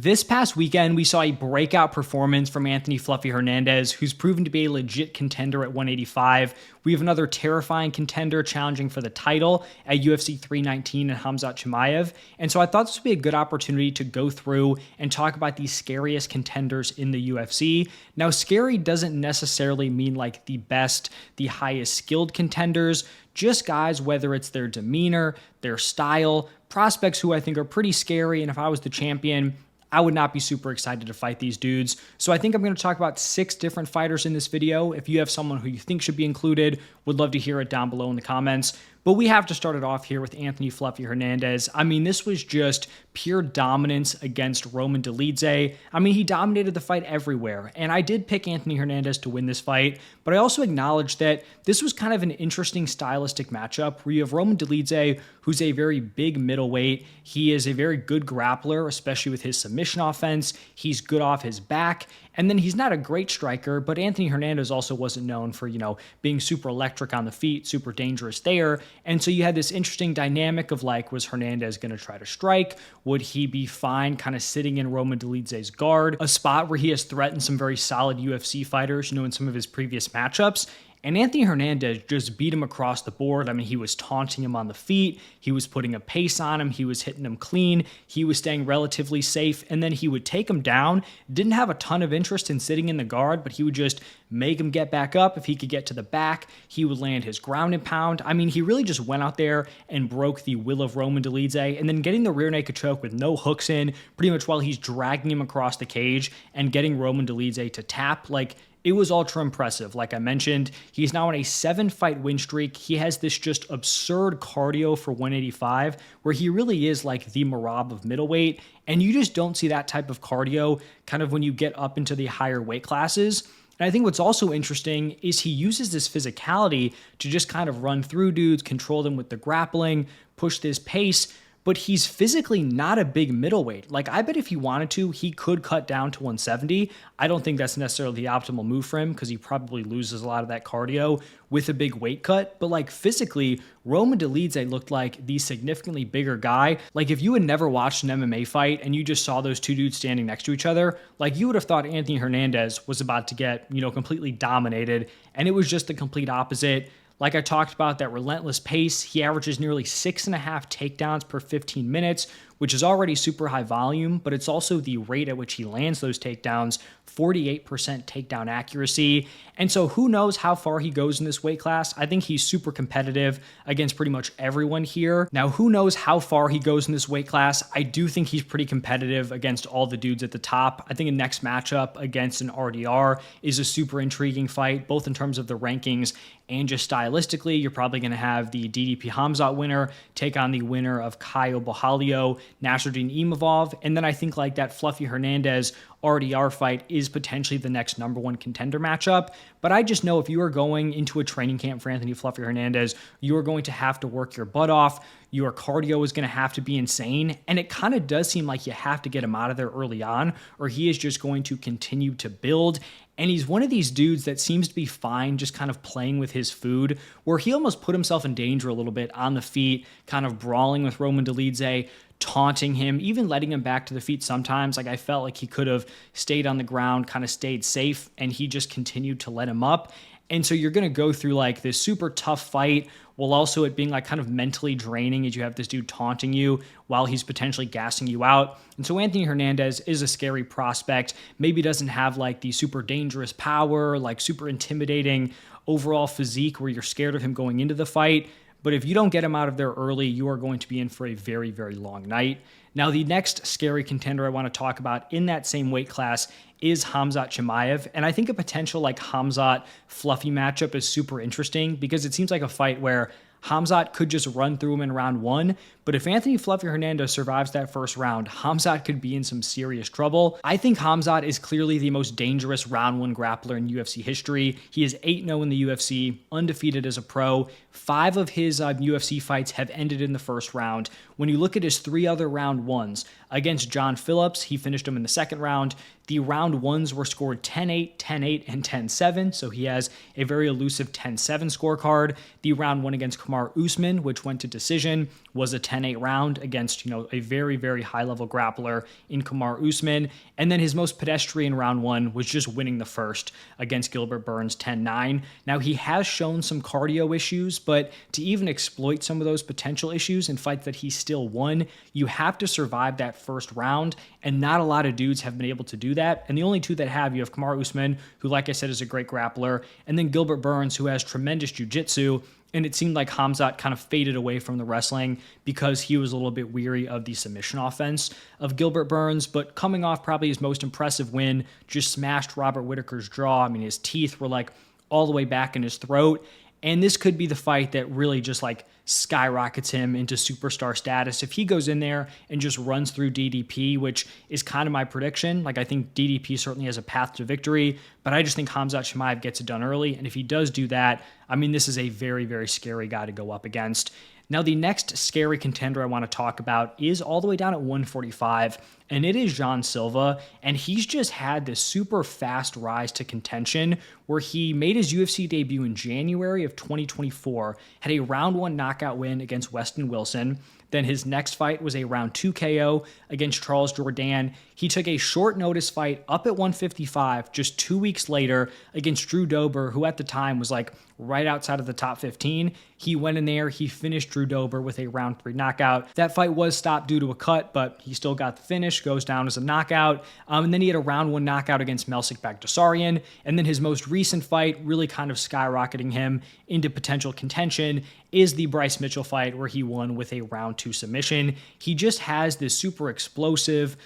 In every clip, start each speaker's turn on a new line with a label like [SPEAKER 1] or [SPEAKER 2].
[SPEAKER 1] This past weekend, we saw a breakout performance from Anthony Fluffy Hernandez, who's proven to be a legit contender at 185. We have another terrifying contender challenging for the title at UFC 319 and Khamzat Chimaev. And so I thought this would be a good opportunity to go through and talk about the scariest contenders in the UFC. Now, scary doesn't necessarily mean like the best, the highest skilled contenders, just guys, whether it's their demeanor, their style, prospects who I think are pretty scary. And if I was the champion, I would not be super excited to fight these dudes. So I think I'm going to talk about 6 different fighters in this video. If you have someone who you think should be included, would love to hear it down below in the comments. But we have to start it off here with Anthony Fluffy Hernandez. I mean, this was just pure dominance against Roman Dolidze. I mean, he dominated the fight everywhere. And I did pick Anthony Hernandez to win this fight, but I also acknowledge that this was kind of an interesting stylistic matchup where you have Roman Dolidze, who's a very big middleweight. He is a very good grappler, especially with his submission offense. He's good off his back. And then he's not a great striker, but Anthony Hernandez also wasn't known for, being super electric on the feet, super dangerous there. And so you had this interesting dynamic of like, was Hernandez going to try to strike? Would he be fine kind of sitting in Roman Dolidze's guard? A spot where he has threatened some very solid UFC fighters, in some of his previous matchups. And Anthony Hernandez just beat him across the board. I mean, he was taunting him on the feet. He was putting a pace on him. He was hitting him clean. He was staying relatively safe. And then he would take him down. Didn't have a ton of interest in sitting in the guard, but he would just make him get back up. If he could get to the back, he would land his ground and pound. I mean, he really just went out there and broke the will of Roman Dolidze. And then getting the rear naked choke with no hooks in, pretty much while he's dragging him across the cage and getting Roman Dolidze to tap, it was ultra impressive. Like I mentioned, he's now on a 7-fight win streak. He has this just absurd cardio for 185, where he really is like the Marab of middleweight. And you just don't see that type of cardio kind of when you get up into the higher weight classes. And I think what's also interesting is he uses this physicality to just kind of run through dudes, control them with the grappling, push this pace. But he's physically not a big middleweight. Like, I bet if he wanted to, he could cut down to 170. I don't think that's necessarily the optimal move for him because he probably loses a lot of that cardio with a big weight cut. But physically, Roman Dolidze looked like the significantly bigger guy. Like, if you had never watched an MMA fight and you just saw those two dudes standing next to each other, you would have thought Anthony Hernandez was about to get, completely dominated. And it was just the complete opposite. Like I talked about, that relentless pace, he averages nearly 6.5 takedowns per 15 minutes, which is already super high volume, but it's also the rate at which he lands those takedowns, 48% takedown accuracy. And so who knows how far he goes in this weight class? I think he's super competitive against pretty much everyone here. Now, who knows how far he goes in this weight class? I do think he's pretty competitive against all the dudes at the top. I think a next matchup against an RDR is a super intriguing fight, both in terms of the rankings and just stylistically. You're probably going to have the DDP Khamzat winner take on the winner of Caio Borralho, Nasruddin Imavov. And then I think that Fluffy Hernandez RDR fight is potentially the next #1 contender matchup. But I just know if you are going into a training camp for Anthony Fluffy Hernandez, you are going to have to work your butt off. Your cardio is going to have to be insane. And it kind of does seem like you have to get him out of there early on, or he is just going to continue to build. And he's one of these dudes that seems to be fine just kind of playing with his food, where he almost put himself in danger a little bit on the feet, kind of brawling with Roman Dolidze, taunting him, even letting him back to the feet sometimes. I felt like he could have stayed on the ground, kind of stayed safe, and he just continued to let him up. And so you're going to go through this super tough fight while also it being kind of mentally draining as you have this dude taunting you while he's potentially gassing you out. And so Anthony Hernandez is a scary prospect. Maybe doesn't have the super dangerous power, super intimidating overall physique where you're scared of him going into the fight. But if you don't get him out of there early, you are going to be in for a very, very long night. Now, the next scary contender I want to talk about in that same weight class is Khamzat Chimaev. And I think a potential Khamzat Fluffy matchup is super interesting because it seems like a fight where Khamzat could just run through him in round 1. But if Anthony Fluffy Hernandez survives that first round, Khamzat could be in some serious trouble. I think Khamzat is clearly the most dangerous round 1 grappler in UFC history. He is 8-0 in the UFC, undefeated as a pro. 5 of his UFC fights have ended in the first round. When you look at his 3 other round 1s, against John Phillips, he finished him in the second round. The round 1s were scored 10-8, 10-8, and 10-7, so he has a very elusive 10-7 scorecard. The round 1 against Kamaru Usman, which went to decision, was a 10 10-8 round against, a very, very high-level grappler in Kamaru Usman. And then his most pedestrian round one was just winning the first against Gilbert Burns 10-9. Now, he has shown some cardio issues, but to even exploit some of those potential issues in fights that he still won, you have to survive that first round, and not a lot of dudes have been able to do that. And the only two that have, you have Kamaru Usman, who, like I said, is a great grappler, and then Gilbert Burns, who has tremendous jiu-jitsu. And it seemed like Khamzat kind of faded away from the wrestling because he was a little bit weary of the submission offense of Gilbert Burns. But coming off probably his most impressive win, just smashed Robert Whittaker's jaw. I mean, his teeth were like all the way back in his throat. And this could be the fight that really just like skyrockets him into superstar status. If he goes in there and just runs through DDP, which is kind of my prediction, like I think DDP certainly has a path to victory, but I just think Khamzat Chimaev gets it done early. And if he does do that, I mean, this is a very, very scary guy to go up against. Now, the next scary contender I want to talk about is all the way down at 145, and it is Jean Silva, and he's just had this super fast rise to contention where he made his UFC debut in January of 2024, had a round 1 knockout win against Weston Wilson. Then his next fight was a round 2 KO against Charles Jourdain. He took a short notice fight up at 155 just 2 weeks later against Drew Dober, who at the time was like right outside of the top 15. He went in there, he finished Drew Dober with a round 3 knockout. That fight was stopped due to a cut, but he still got the finish, goes down as a knockout. And then he had a round 1 knockout against Melsik Bagdasaryan. And then his most recent fight, really kind of skyrocketing him into potential contention, is the Bryce Mitchell fight where he won with a round 2 submission. He just has this super explosive,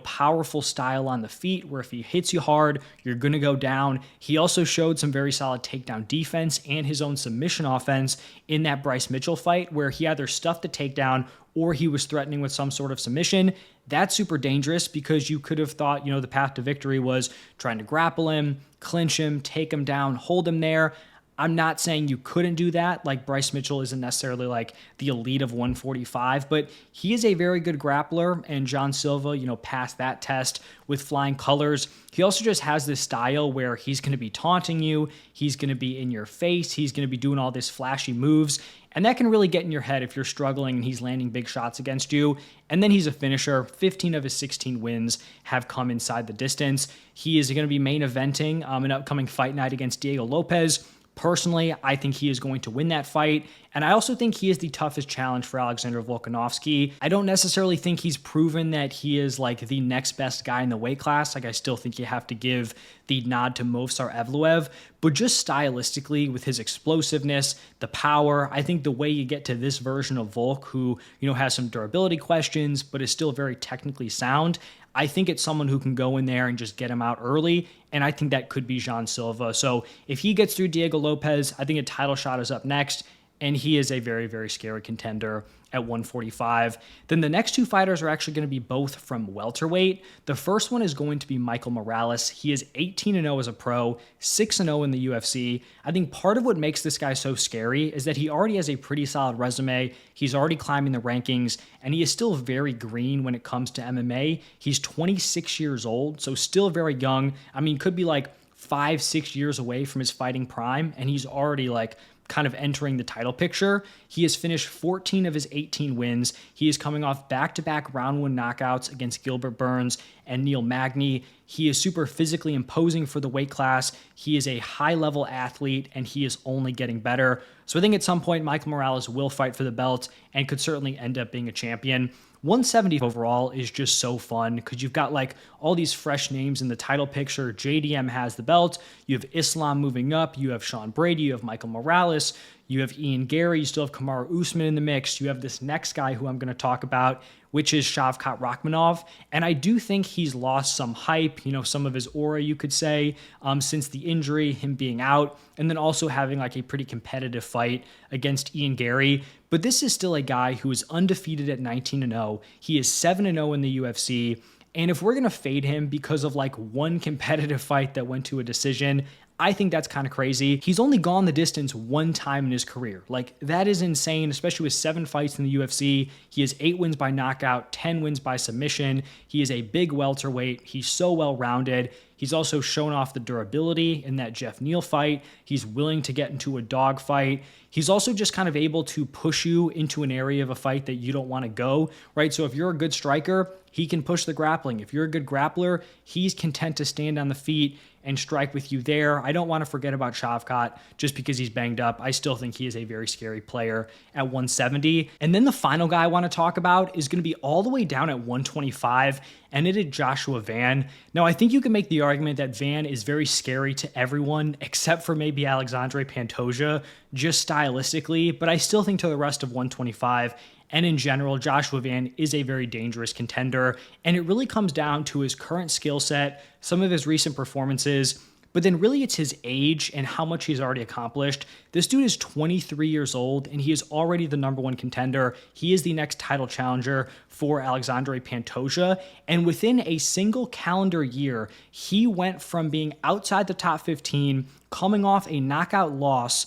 [SPEAKER 1] powerful style on the feet where if he hits you hard, you're going to go down. He also showed some very solid takedown defense and his own submission offense in that Bryce Mitchell fight where he either stuffed the takedown or he was threatening with some sort of submission. That's super dangerous because you could have thought, the path to victory was trying to grapple him, clinch him, take him down, hold him there. I'm not saying you couldn't do that. Like Bryce Mitchell isn't necessarily like the elite of 145, but he is a very good grappler. And Jean Silva, passed that test with flying colors. He also just has this style where he's going to be taunting you. He's going to be in your face. He's going to be doing all this flashy moves. And that can really get in your head if you're struggling and he's landing big shots against you. And then he's a finisher. 15 of his 16 wins have come inside the distance. He is going to be main eventing an upcoming fight night against Diego Lopez. Personally, I think he is going to win that fight, and I also think he is the toughest challenge for Alexander Volkanovski. I don't necessarily think he's proven that he is like the next best guy in the weight class. Like I still think you have to give the nod to Movsar Evloev, but just stylistically with his explosiveness, the power, I think the way you get to this version of Volk, who has some durability questions, but is still very technically sound, I think it's someone who can go in there and just get him out early, and I think that could be Jean Silva. So if he gets through Diego Lopez, I think a title shot is up next, and he is a very, very scary contender at 145. Then the next 2 fighters are actually going to be both from welterweight. The first one is going to be Michael Morales. He is 18-0 as a pro, 6-0 in the UFC. I think part of what makes this guy so scary is that he already has a pretty solid resume. He's already climbing the rankings, and he is still very green when it comes to MMA. He's 26 years old, so still very young. I mean, could be like 5-6 years away from his fighting prime, and he's already like kind of entering the title picture. He has finished 14 of his 18 wins. He is coming off back-to-back round 1 knockouts against Gilbert Burns and Neil Magny. He is super physically imposing for the weight class. He is a high-level athlete, and he is only getting better. So I think at some point, Michael Morales will fight for the belt and could certainly end up being a champion. 170 overall is just so fun because you've got like all these fresh names in the title picture. JDM has the belt. You have Islam moving up. You have Sean Brady. You have Michael Morales. You have Ian Gary. You still have Kamaru Usman in the mix. You have this next guy who I'm going to talk about, which is Shavkat Rakhmonov. And I do think he's lost some hype, some of his aura, you could say, since the injury, him being out, and then also having like a pretty competitive fight against Ian Gary. But this is still a guy who is undefeated at 19-0. He is 7-0 in the UFC. And if we're going to fade him because of like one competitive fight that went to a decision, I think that's kind of crazy. He's only gone the distance one time in his career. Like, that is insane, especially with 7 fights in the UFC. He has 8 wins by knockout, 10 wins by submission. He is a big welterweight. He's so well-rounded. He's also shown off the durability in that Jeff Neal fight. He's willing to get into a dogfight. He's also just kind of able to push you into an area of a fight that you don't want to go, right? So if you're a good striker, he can push the grappling. If you're a good grappler, he's content to stand on the feet and strike with you there. I don't want to forget about Shavkat just because he's banged up. I still think he is a very scary player at 170. And then the final guy I want to talk about is going to be all the way down at 125, and it is Joshua Van. Now, I think you can make the argument that Van is very scary to everyone except for maybe Alexandre Pantoja, just stylistically, but I still think to the rest of 125 and in general, Joshua Van is a very dangerous contender, and it really comes down to his current skill set, some of his recent performances, but then really it's his age and how much he's already accomplished. This dude is 23 years old, and he is already the #1 contender. He is the next title challenger for Alexandre Pantoja, and within a single calendar year, he went from being outside the top 15, coming off a knockout loss,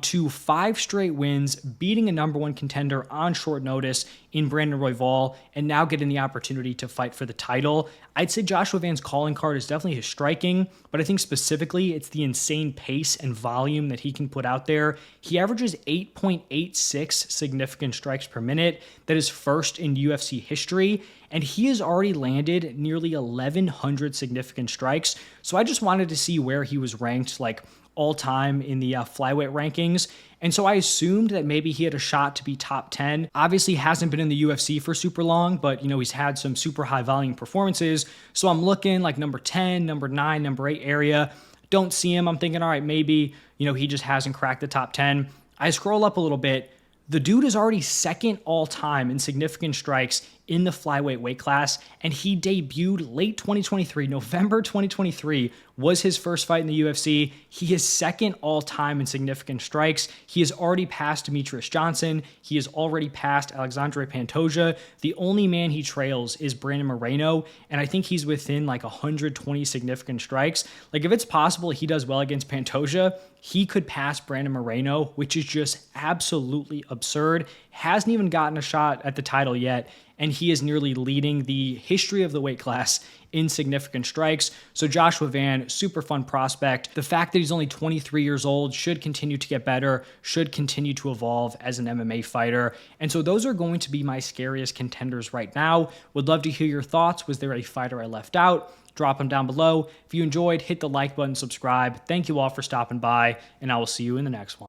[SPEAKER 1] to 5 straight wins, beating a #1 contender on short notice in Brandon Royval, and now getting the opportunity to fight for the title. I'd say Joshua Van's calling card is definitely his striking, but I think specifically it's the insane pace and volume that he can put out there. He averages 8.86 significant strikes per minute. That is first in UFC history, and he has already landed nearly 1,100 significant strikes. So I just wanted to see where he was ranked, like, all time in the flyweight rankings. And so I assumed that maybe he had a shot to be top 10. Obviously hasn't been in the UFC for super long, but he's had some super high volume performances. So I'm looking like number 10, number 9, number 8 area. Don't see him. I'm thinking, all right, maybe, he just hasn't cracked the top 10. I scroll up a little bit. The dude is already second all time in significant strikes in the flyweight weight class, and he debuted late 2023, November 2023 was his first fight in the UFC. He is second all time in significant strikes. He has already passed Demetrius Johnson. He has already passed Alexandre Pantoja. The only man he trails is Brandon Moreno, and I think he's within like 120 significant strikes. Like, if it's possible he does well against Pantoja, he could pass Brandon Moreno, which is just absolutely absurd. Hasn't even gotten a shot at the title yet, and he is nearly leading the history of the weight class in significant strikes. So Joshua Van, super fun prospect. The fact that he's only 23 years old should continue to get better, should continue to evolve as an MMA fighter. And so those are going to be my scariest contenders right now. Would love to hear your thoughts. Was there a fighter I left out? Drop them down below. If you enjoyed, hit the like button, subscribe. Thank you all for stopping by, and I will see you in the next one.